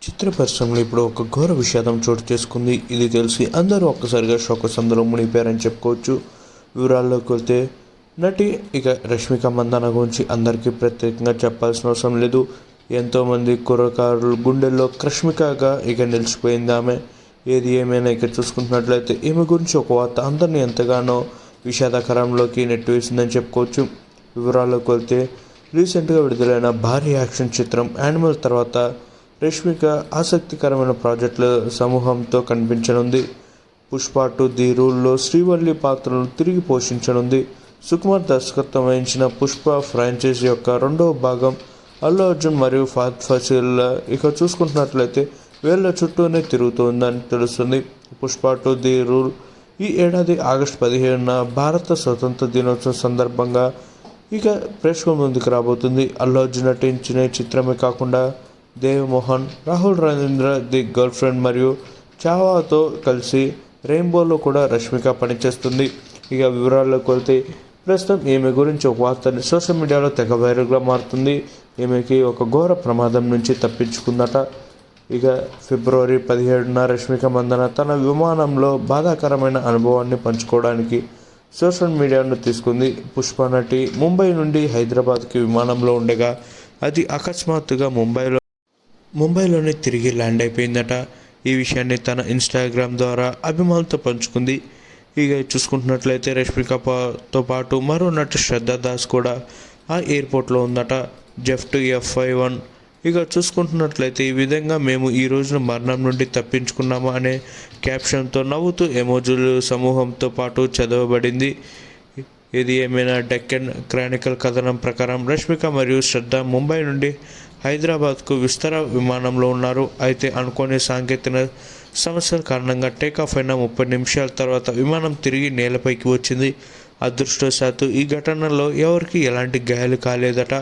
చిత్ర పరిశ్రమలో ఇప్పుడు ఒక ఘోర విషాదం చోటు చేసుకుంది. ఇది తెలిసి అందరూ ఒక్కసారిగా శోకసంద్రంలో మునిగిపోయారని చెప్పుకోవచ్చు. వివరాల్లోకి వెళ్తే నటి రష్మిక మందాన గురించి అందరికీ ప్రత్యేకంగా చెప్పాల్సిన అవసరం లేదు. ఎంతోమంది కుర్రకారుల గుండెల్లో రష్మికగా నిలిచిపోయింది ఆమె. ఏది ఏమైనా చూసుకుంటున్నట్లయితే ఈమె గురించి ఒక వార్త అందరినీ ఎంతగానో విషాదకరంలోకి నెట్టివేసిందని చెప్పుకోవచ్చు. వివరాల్లోకి వెళ్తే రీసెంట్గా విడుదలైన భారీ యాక్షన్ చిత్రం యానిమల్ తర్వాత రష్మిక ఆసక్తికరమైన ప్రాజెక్టుల సమూహంతో కనిపించనుంది. పుష్ప 2 ది రూల్లో శ్రీవల్లి పాత్రను తిరిగి పోషించనుంది. సుకుమార్ దర్శకత్వం వహించిన పుష్ప ఫ్రాంచైజీ యొక్క రెండవ భాగం అల్లు అర్జున్ మరియు ఫహద్ ఫాసిల్ చూసుకుంటున్నట్లయితే వేళ్ల చుట్టూనే తిరుగుతుందని తెలుస్తుంది. పుష్ప 2 ది రూల్ ఈ ఏడాది ఆగస్టు 17న భారత స్వతంత్ర దినోత్సవం సందర్భంగా ప్రేక్షకుల ముందుకు రాబోతుంది. అల్లు అర్జున్ నటించిన చిత్రమే కాకుండా Dev Mohan, Rahul Ravindra the girlfriend మరియు చావాతో కలిసి రెయిన్బోలో కూడా రష్మిక పనిచేస్తుంది. వివరాల్లోకి వెళ్తే ప్రస్తుతం ఈమె గురించి ఒక వార్త సోషల్ మీడియాలో తెగ వైరల్గా మారుతుంది. ఈమెకి ఒక ఘోర ప్రమాదం నుంచి తప్పించుకుందట. ఫిబ్రవరి 17న రష్మిక మందన తన విమానంలో బాధాకరమైన అనుభవాన్ని పంచుకోవడానికి సోషల్ మీడియాను తీసుకుంది. పుష్ప నటి ముంబై నుండి హైదరాబాద్కి విమానంలో ఉండగా అది అకస్మాత్తుగా ముంబైలోనే తిరిగి ల్యాండ్ అయిపోయిందట. ఈ విషయాన్ని తన ఇన్స్టాగ్రామ్ ద్వారా అభిమానులతో పంచుకుంది. చూసుకుంటున్నట్లయితే రష్మికతో పాటు మరో నటి శ్రద్ధా దాస్ కూడా ఆ ఎయిర్పోర్ట్లో ఉందట. జెఫ్ట్ F51 చూసుకుంటున్నట్లయితే ఈ విధంగా మేము ఈ రోజున మరణం నుండి తప్పించుకున్నామా అనే క్యాప్షన్తో నవ్వుతూ ఎమోజులు సమూహంతో పాటు చదవబడింది. ఇది ఏమైనా డెక్కన్ క్రానికల్ కథనం ప్రకారం రష్మిక మరియు శ్రద్ధ ముంబై నుండి హైదరాబాద్కు విస్తర విమానంలో ఉన్నారు. అయితే అనుకోని సాంకేతిక సమస్యల కారణంగా టేకాఫ్ అయిన 30 నిమిషాల తర్వాత విమానం తిరిగి నేలపైకి వచ్చింది. అదృష్టవశాత్తు ఈ ఘటనలో ఎవరికి ఎలాంటి గాయాలు కాలేదట.